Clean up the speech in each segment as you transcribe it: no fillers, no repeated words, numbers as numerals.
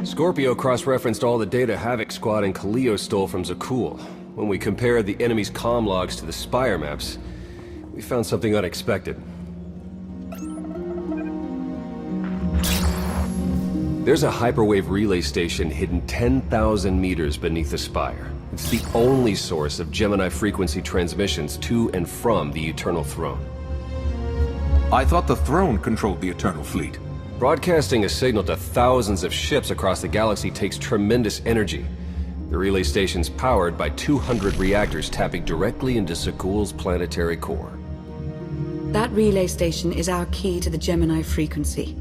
Scorpio cross-referenced all the data Havoc Squad and Kaleo stole from Zakul. When we compared the enemy's comm logs to the Spire maps, we found something unexpected. There's a hyperwave relay station hidden 10,000 meters beneath the Spire. It's the only source of Gemini frequency transmissions to and from the Eternal Throne. I thought the Throne controlled the Eternal Fleet. Broadcasting a signal to thousands of ships across the galaxy takes tremendous energy. The relay station's powered by 200 reactors tapping directly into Zakul's planetary core. That relay station is our key to the Gemini frequency.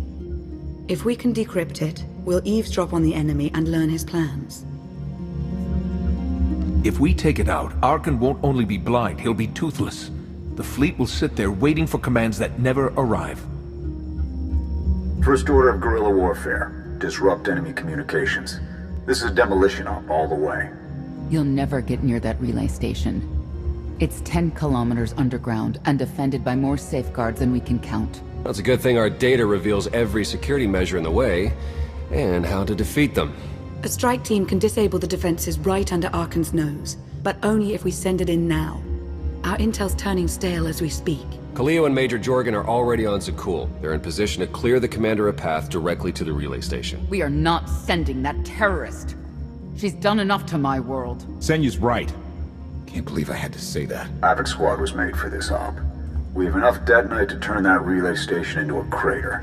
If we can decrypt it, we'll eavesdrop on the enemy and learn his plans. If we take it out, Arkan won't only be blind, he'll be toothless. The fleet will sit there waiting for commands that never arrive. First order of guerrilla warfare. Disrupt enemy communications. This is a demolition op all the way. You'll never get near that relay station. It's 10 kilometers underground and defended by more safeguards than we can count. That's a good thing our data reveals every security measure in the way, and how to defeat them. A strike team can disable the defenses right under Arkan's nose, but only if we send it in now. Our intel's turning stale as we speak. Kaleo and Major Jorgen are already on Zakul. They're in position to clear the commander a path directly to the relay station. We are not sending that terrorist. She's done enough to my world. Senyu's right. Can't believe I had to say that. Havoc Squad was made for this op. We have enough detonite to turn that relay station into a crater.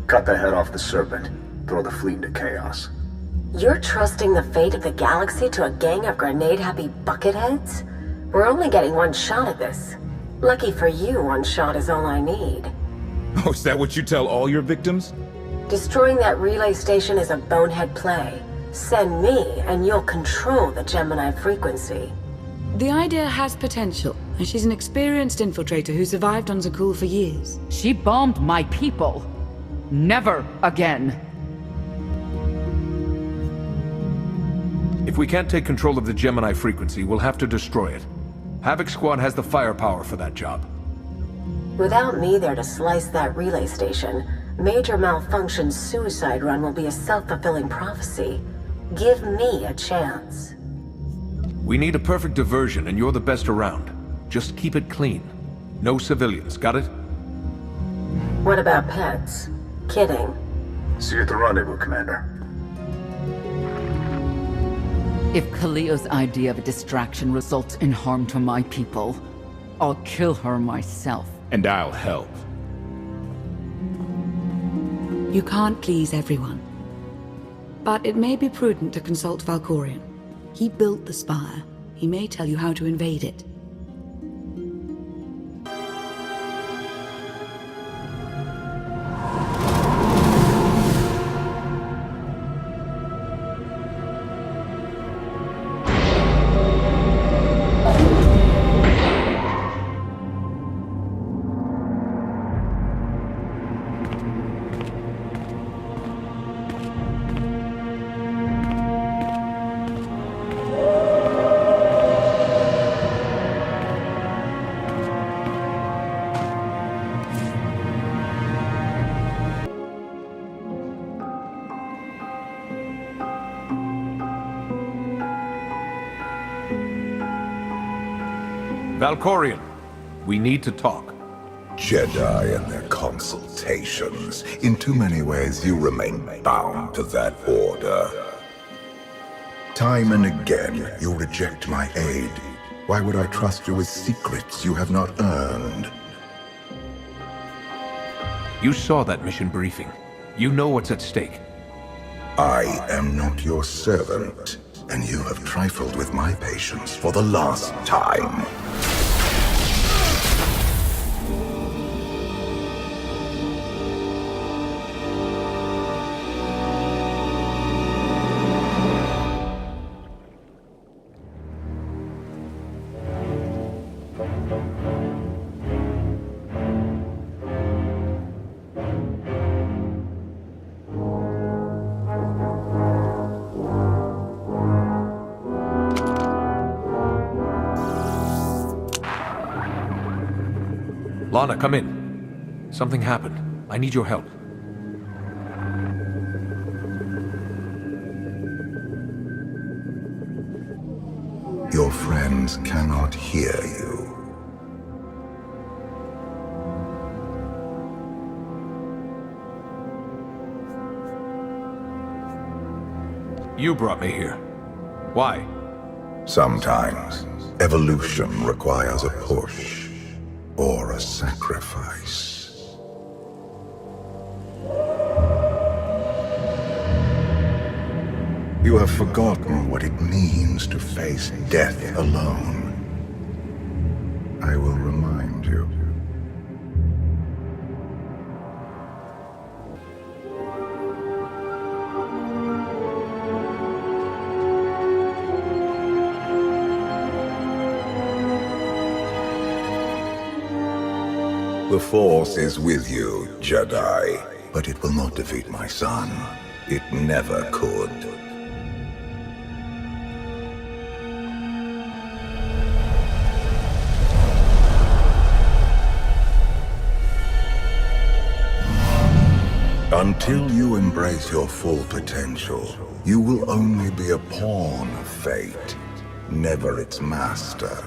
Cut the head off the Serpent. Throw the fleet into chaos. You're trusting the fate of the galaxy to a gang of grenade-happy bucketheads? We're only getting one shot at this. Lucky for you, one shot is all I need. Oh, is that what you tell all your victims? Destroying that relay station is a bonehead play. Send me, and you'll control the Gemini frequency. The idea has potential, and she's an experienced infiltrator who survived on Zakul for years. She bombed my people. Never again. If we can't take control of the Gemini frequency, we'll have to destroy it. Havoc Squad has the firepower for that job. Without me there to slice that relay station, Major Malfunction's suicide run will be a self-fulfilling prophecy. Give me a chance. We need a perfect diversion, and you're the best around. Just keep it clean. No civilians, got it? What about pets? Kidding. See you at the rendezvous, Commander. If Kaleo's idea of a distraction results in harm to my people, I'll kill her myself. And I'll help. You can't please everyone. But it may be prudent to consult Valkorion. He built the Spire. He may tell you how to invade it. Valkorion, we need to talk. Jedi and their consultations. In too many ways, you remain bound to that order. Time and again, you reject my aid. Why would I trust you with secrets you have not earned? You saw that mission briefing. You know what's at stake. I am not your servant, and you have trifled with my patience for the last time. Lana, come in. Something happened. I need your help. Your friends cannot hear you. You brought me here. Why? Sometimes, evolution requires a push or a sacrifice. You have forgotten what it means to face death alone. I will remind you. The Force is with you, Jedi, but it will not defeat my son. It never could. Until you embrace your full potential, you will only be a pawn of fate, never its master.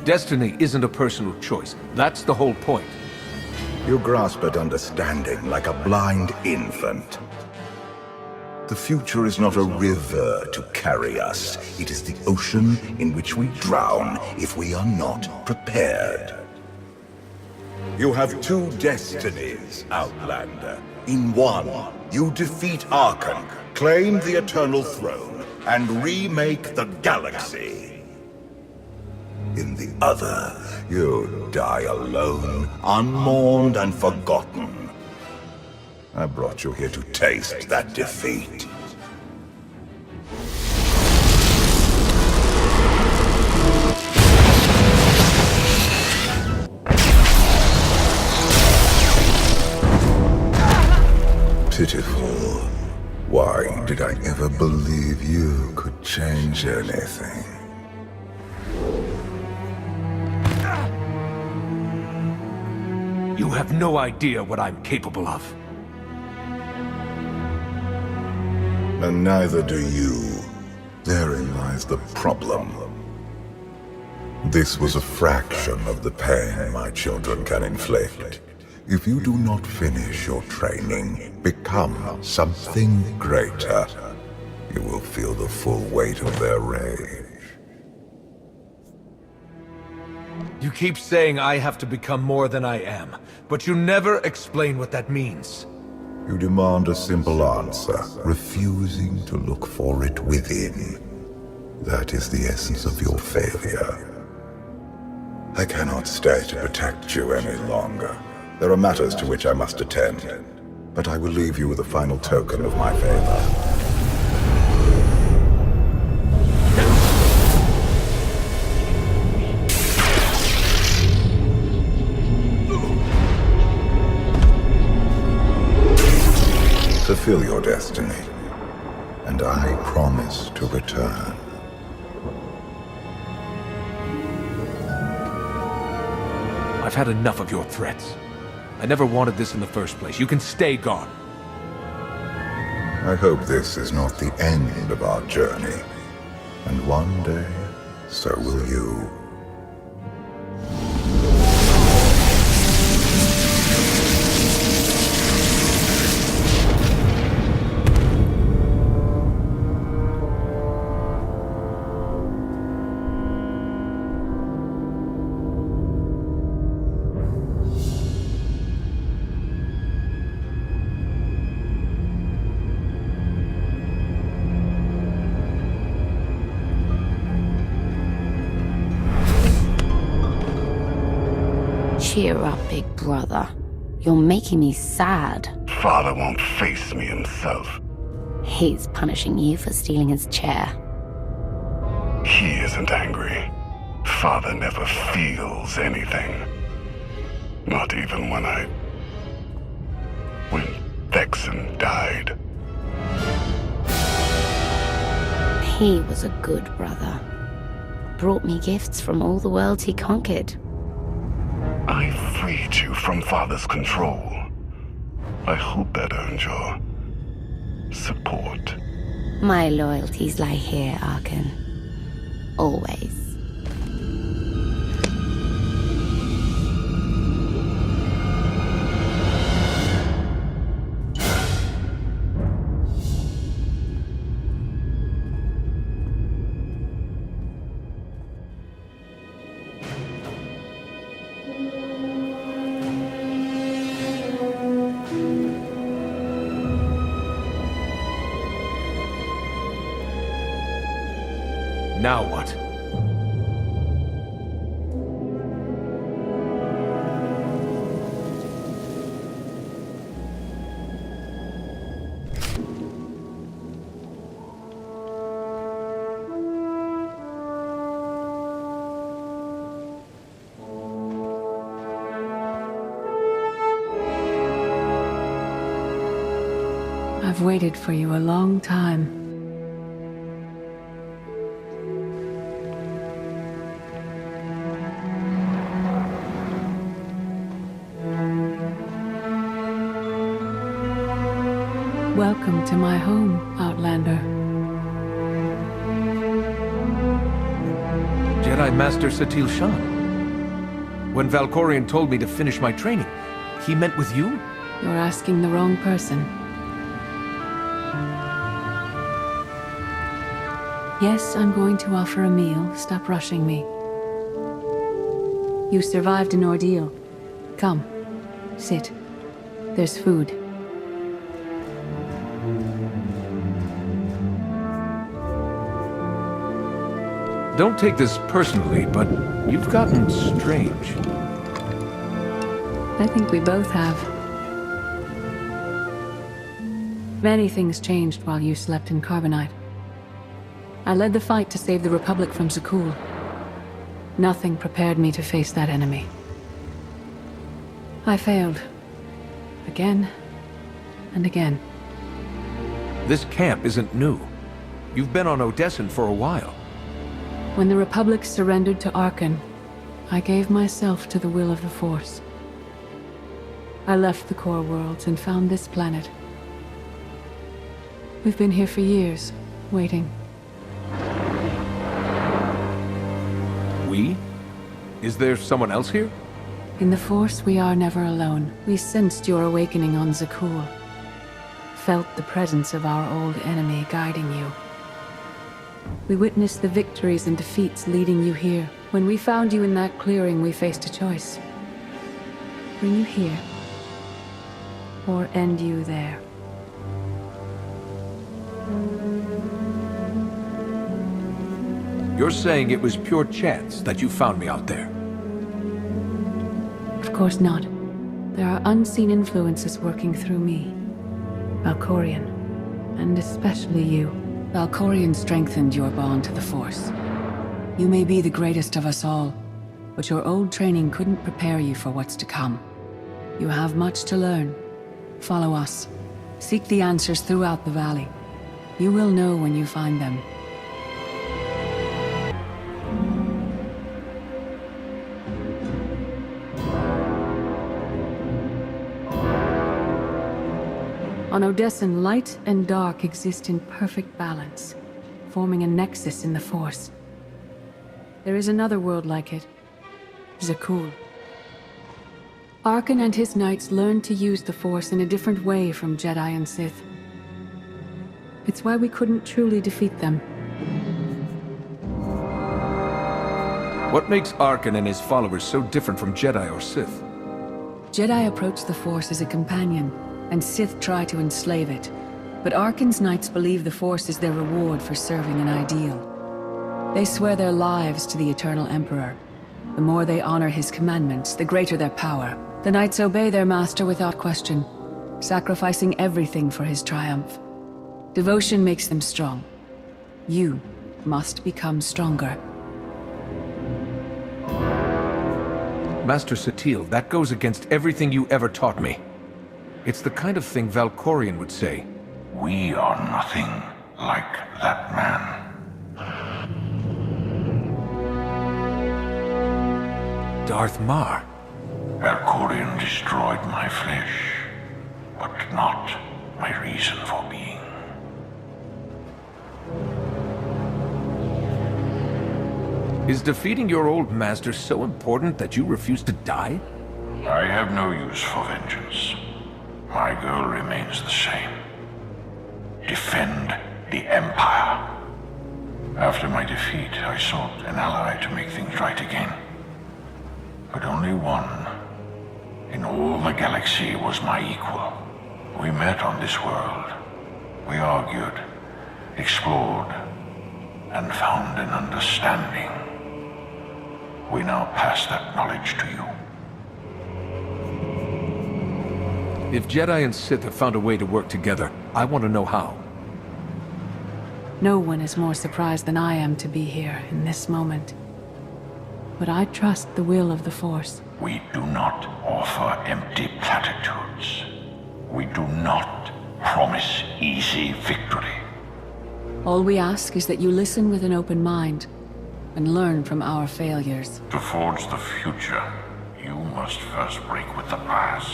Destiny isn't a personal choice. That's the whole point. You grasp at understanding like a blind infant. The future is not a river to carry us. It is the ocean in which we drown if we are not prepared. You have two destinies, Outlander. In one, you defeat Archon, claim the Eternal Throne, and remake the galaxy. In the other, you die alone, unmourned and forgotten. I brought you here to taste that defeat. Pitiful. Why did I ever believe you could change anything? You have no idea what I'm capable of. And neither do you. Therein lies the problem. This was a fraction of the pain my children can inflict. If you do not finish your training, become something greater, you will feel the full weight of their rage. You keep saying I have to become more than I am, but you never explain what that means. You demand a simple answer, refusing to look for it within. That is the essence of your failure. I cannot stay to protect you any longer. There are matters to which I must attend, but I will leave you with a final token of my favor. Fulfill your destiny, and I promise to return. I've had enough of your threats. I never wanted this in the first place. You can stay gone. I hope this is not the end of our journey, and one day, so will you. Cheer up, big brother. You're making me sad. Father won't face me himself. He's punishing you for stealing his chair. He isn't angry. Father never feels anything. Not even when Vexen died. He was a good brother. Brought me gifts from all the worlds he conquered. I freed you from Father's control. I hope that earned your support. My loyalties lie here, Arkan. Always. Now what? I've waited for you a long time. Welcome to my home, Outlander. Jedi Master Satil Shan. When Valkorion told me to finish my training, he meant with you? You're asking the wrong person. Yes, I'm going to offer a meal. Stop rushing me. You survived an ordeal. Come, sit. There's food. Don't take this personally, but you've gotten strange. I think we both have. Many things changed while you slept in Carbonite. I led the fight to save the Republic from Zakul. Nothing prepared me to face that enemy. I failed. Again and again. This camp isn't new. You've been on Odessin for a while. When the Republic surrendered to Arkan, I gave myself to the will of the Force. I left the core worlds and found this planet. We've been here for years, waiting. We? Is there someone else here? In the Force, we are never alone. We sensed your awakening on Zakul. Felt the presence of our old enemy guiding you. We witnessed the victories and defeats leading you here. When we found you in that clearing, we faced a choice. Bring you here, or end you there. You're saying it was pure chance that you found me out there? Of course not. There are unseen influences working through me. Valkorion, and especially you. Valkorion strengthened your bond to the Force. You may be the greatest of us all, but your old training couldn't prepare you for what's to come. You have much to learn. Follow us. Seek the answers throughout the valley. You will know when you find them. On Odessin, light and dark exist in perfect balance, forming a nexus in the Force. There is another world like it, Zakul. Arkan and his knights learned to use the Force in a different way from Jedi and Sith. It's why we couldn't truly defeat them. What makes Arkan and his followers so different from Jedi or Sith? Jedi approach the Force as a companion, and Sith try to enslave it. But Arkan's knights believe the Force is their reward for serving an ideal. They swear their lives to the Eternal Emperor. The more they honor his commandments, the greater their power. The knights obey their master without question, sacrificing everything for his triumph. Devotion makes them strong. You must become stronger. Master Satil, that goes against everything you ever taught me. It's the kind of thing Valkorion would say. We are nothing like that man. Darth Mar. Valkorion destroyed my flesh, but not my reason for being. Is defeating your old master so important that you refuse to die? I have no use for vengeance. My goal remains the same. Defend the Empire. After my defeat, I sought an ally to make things right again. But only one in all the galaxy was my equal. We met on this world. We argued, explored, and found an understanding. We now pass that knowledge to you. If Jedi and Sith have found a way to work together, I want to know how. No one is more surprised than I am to be here in this moment. But I trust the will of the Force. We do not offer empty platitudes. We do not promise easy victory. All we ask is that you listen with an open mind and learn from our failures. To forge the future, you must first break with the past.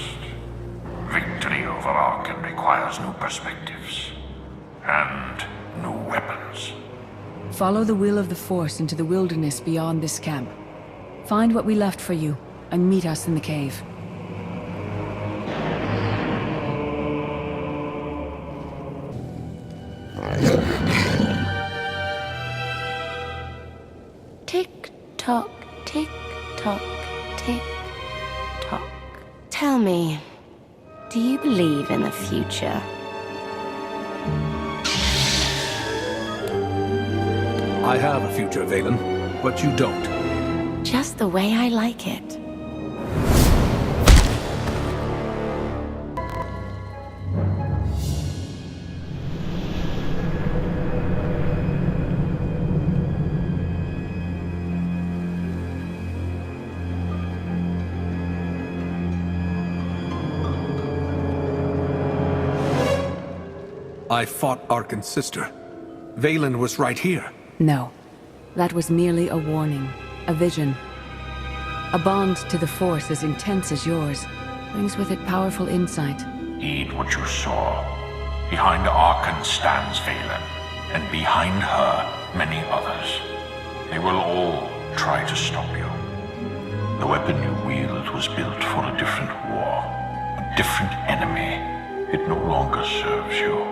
Victory over Arkan requires new perspectives and new weapons. Follow the will of the Force into the wilderness beyond this camp. Find what we left for you, and meet us in the cave. Tick-tock, tick-tock, tick-tock. Tell me, do you believe in the future? I have a future, Valen, but you don't. Just the way I like it. I fought Arkan's sister. Valen was right here. No. That was merely a warning. A vision. A bond to the Force as intense as yours brings with it powerful insight. Heed what you saw. Behind Arkan stands Valen, and behind her, many others. They will all try to stop you. The weapon you wield was built for a different war, a different enemy. It no longer serves you.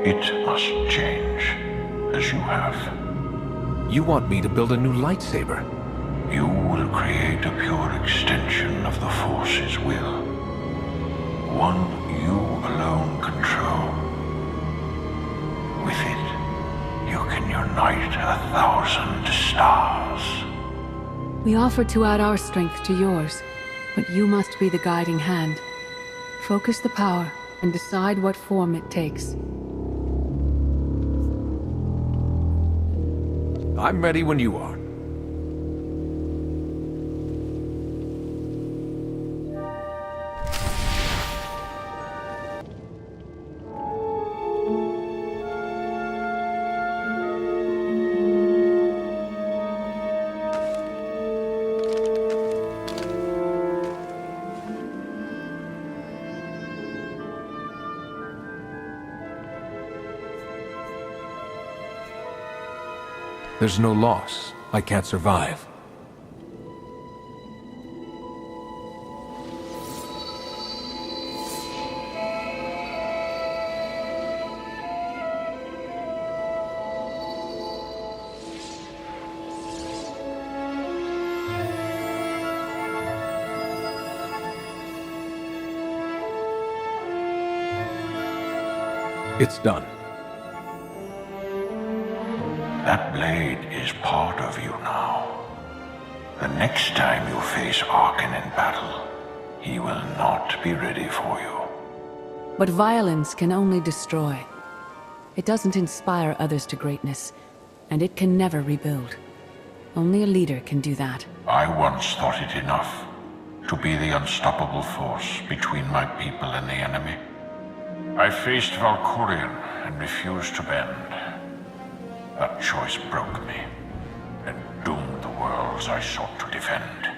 It must change, as you have. You want me to build a new lightsaber? You will create a pure extension of the Force's will. One you alone control. With it, you can unite 1,000 stars. We offer to add our strength to yours, but you must be the guiding hand. Focus the power and decide what form it takes. I'm ready when you are. There's no loss. I can't survive. It's done. That blade is part of you now. The next time you face Arkan in battle, he will not be ready for you. But violence can only destroy. It doesn't inspire others to greatness, and it can never rebuild. Only a leader can do that. I once thought it enough to be the unstoppable force between my people and the enemy. I faced Valkorion and refused to bend. That choice broke me and doomed the worlds I sought to defend.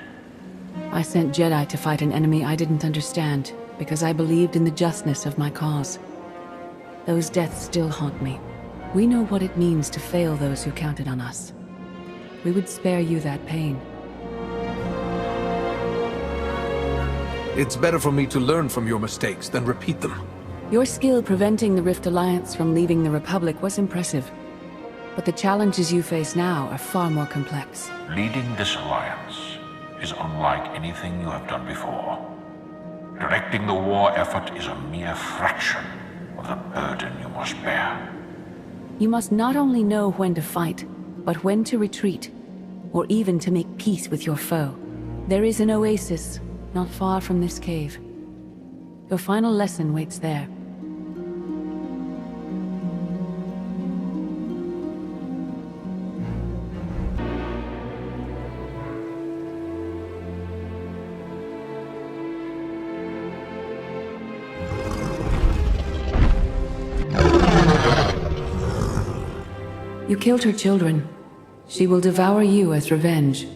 I sent Jedi to fight an enemy I didn't understand, because I believed in the justness of my cause. Those deaths still haunt me. We know what it means to fail those who counted on us. We would spare you that pain. It's better for me to learn from your mistakes than repeat them. Your skill preventing the Rift Alliance from leaving the Republic was impressive. But the challenges you face now are far more complex. Leading this alliance is unlike anything you have done before. Directing the war effort is a mere fraction of the burden you must bear. You must not only know when to fight, but when to retreat, or even to make peace with your foe. There is an oasis not far from this cave. Your final lesson waits there. You killed her children. She will devour you as revenge.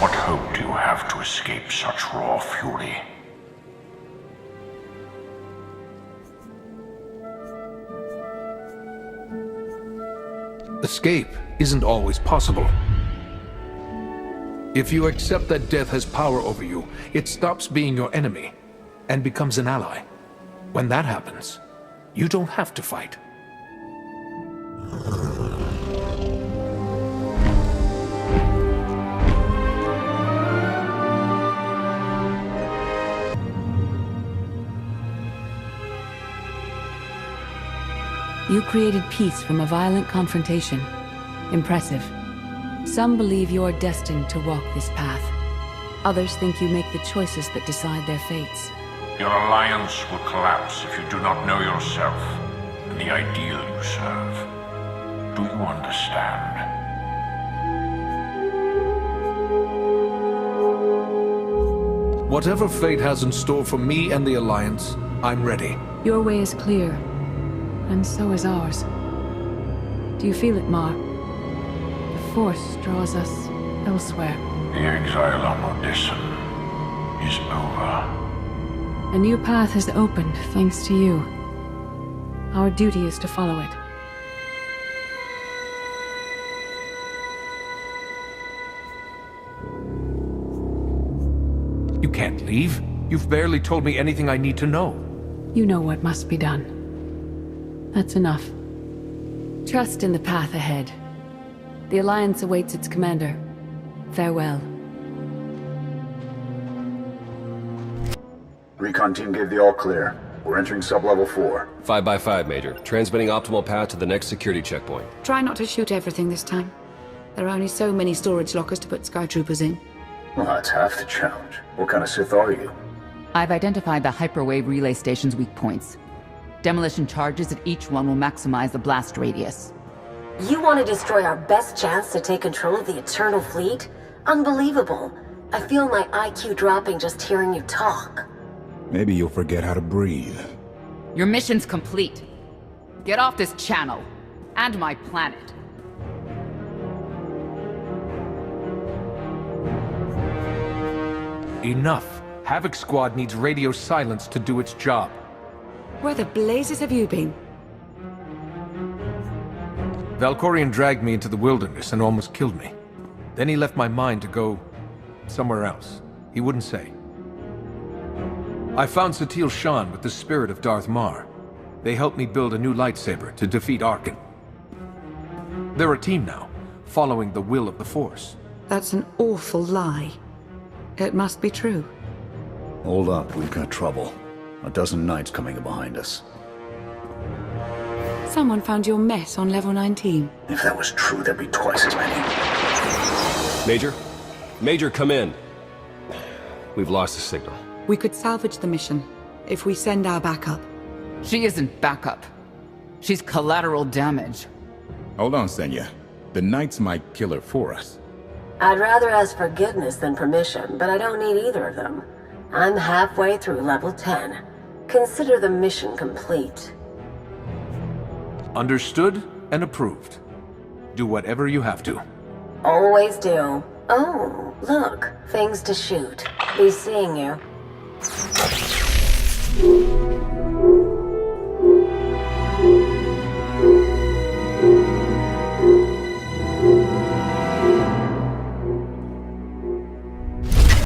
What hope do you have to escape such raw fury? Escape isn't always possible. If you accept that death has power over you, it stops being your enemy and becomes an ally. When that happens, you don't have to fight. You created peace from a violent confrontation. Impressive. Some believe you're destined to walk this path. Others think you make the choices that decide their fates. Your alliance will collapse if you do not know yourself and the ideal you serve. Do you understand? Whatever fate has in store for me and the Alliance, I'm ready. Your way is clear, and so is ours. Do you feel it, Mar? The Force draws us elsewhere. The exile on Odysseum is over. A new path has opened, thanks to you. Our duty is to follow it. You can't leave. You've barely told me anything I need to know. You know what must be done. That's enough. Trust in the path ahead. The Alliance awaits its commander. Farewell. Recon team gave the all-clear. We're entering sub-level 4. 5x5, Major. Transmitting optimal path to the next security checkpoint. Try not to shoot everything this time. There are only so many storage lockers to put Sky Troopers in. Well, that's half the challenge. What kind of Sith are you? I've identified the hyperwave relay station's weak points. Demolition charges at each one will maximize the blast radius. You want to destroy our best chance to take control of the Eternal Fleet? Unbelievable. I feel my IQ dropping just hearing you talk. Maybe you'll forget how to breathe. Your mission's complete. Get off this channel. And my planet. Enough. Havoc Squad needs radio silence to do its job. Where the blazes have you been? Valkorion dragged me into the wilderness and almost killed me. Then he left my mind to go somewhere else. He wouldn't say. I found Satil Shan with the spirit of Darth Mar. They helped me build a new lightsaber to defeat Arkin. They're a team now, following the will of the Force. That's an awful lie. It must be true. Hold up, we've got trouble. A dozen knights coming in behind us. Someone found your mess on level 19. If that was true, there'd be twice as many. Major? Major, come in. We've lost the signal. We could salvage the mission if we send our backup. She isn't backup. She's collateral damage. Hold on, Senya. The Knights might kill her for us. I'd rather ask forgiveness than permission, but I don't need either of them. I'm halfway through level 10. Consider the mission complete. Understood and approved. Do whatever you have to. Always do. Oh, look. Things to shoot. Be seeing you.